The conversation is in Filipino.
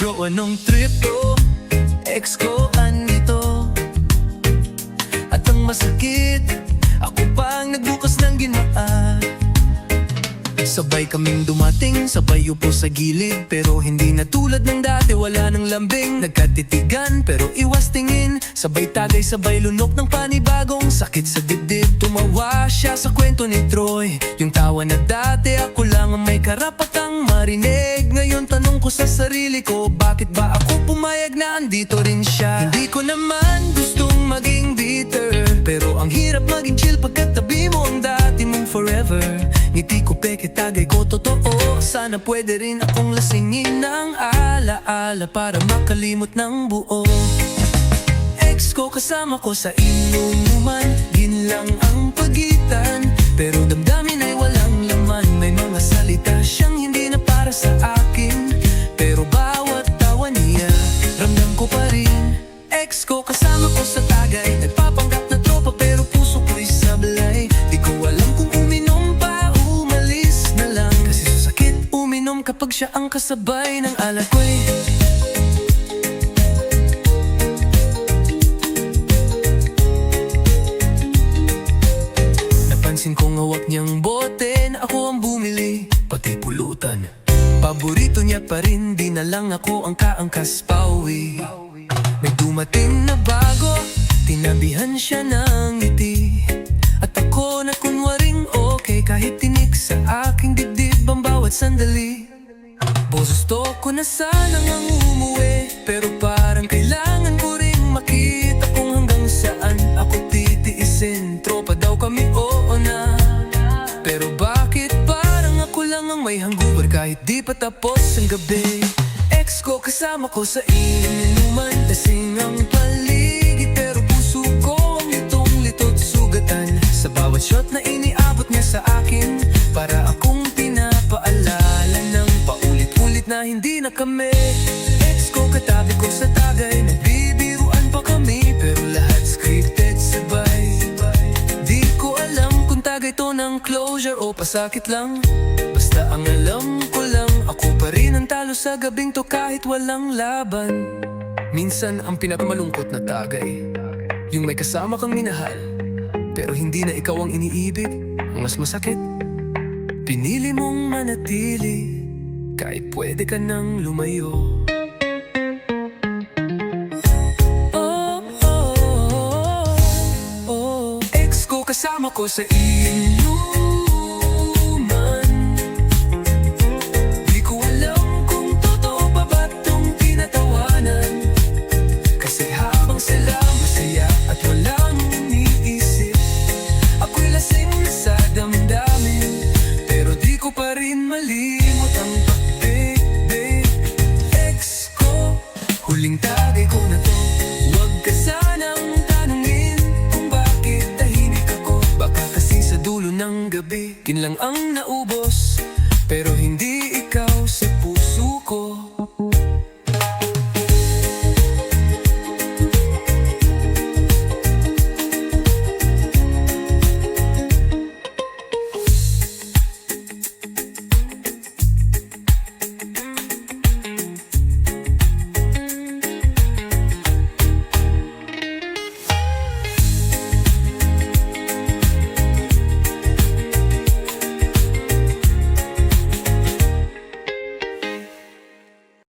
Bro, anong trip to? Ex ko andito, at ang masakit, ako pa ang nagbukas ng ginaan. Sabay kaming dumating, sabay upo sa gilid, pero hindi na tulad ng dati, wala nang lambing. Nagkatitigan pero iwas tingin, sabay tagay, sabay lunok ng panibagong sakit sa dibdib. Tumawa siya sa kwento ni Troy, yung tawa na dati ako lang ang may karapatang marinig. Ngayon tanong ko sa sarili ko, bakit ba ako pumayag na andito rin siya? Hindi ko naman gustong maging bitter, pero ang hirap maging chill pagkatabi mo ang dati mong forever. Ngiti ko peke, tagay ko totoo, sana pwede rin akong lasingin ng alaala para makalimot ng buo. Ex ko kasama ko sa inuman, yun lang ang pagitan, pero damdamin ay walang laman. May mga salita siyang hindi na para sa akin, pero bawat tawa niya ramdam ko pa rin. Ex ko kasama ko sa tagay, nagpapanggap na tropa pero puso ko'y sablay. Di ko alam kung uminom pa, umalis na lang, kasi sa sakit uminom kapag siya ang kasabay ng alak ko'y. Napansin kong hawak niyang bote na ako ang bumili, pati pulutan. Paborito niya pa rin, di na lang ako ang kaangkas pauwi. May dumating na bago, tinabihan siya ng ngiti, at ako na kunwaring okay, kahit tinik sa aking dibdib ang bawat sandali. Gusto ko na sanang ang umuwi, pero parang kailangan ko ring makita kung hanggang saan ako titiisin. Tropa daw kami, oo na, pero bakit parang ako lang ang may hangover kahit di pa tapos ang gabi? Ex ko kasama ko sa inuman, lasing ang paligid pero puso ko ang litong-litot sugatan. Sa bawat shot na iniabot niya sa akin, para akong pinapaalala ng paulit-ulit na hindi na kami. Ex ko katabi ko sa tagay, nagbibiruan pa kami, pero lahat scripted sabay. Di ko alam kung tagay to ng closure o pasakit lang, basta ang alam ko lang, ako pa rin ang talo sa gabing to kahit walang laban. Minsan ang pinakamalungkot na tagay, yung may kasama kang minahal, pero hindi na ikaw ang iniibig. Ang mas masakit, pinili mong manatili kahit pwede ka nang lumayo. Oh, oh, oh, oh. Ex ko kasama ko sa inuman, di ko alam kung totoo pa ba tong tinatawanan, kasi habang sila masaya at walang iniisip, ako'y lasing na sa damdamin, pero di ko pa rin malimot ang pag-ibig. Ex ko, huling tagay ko na to, huwag ka sanang tanungin kung bakit tahimik ako. Baka kasi sa dulo ng gabi, kin lang ang naubos, pero hindi ikaw sa puso ko.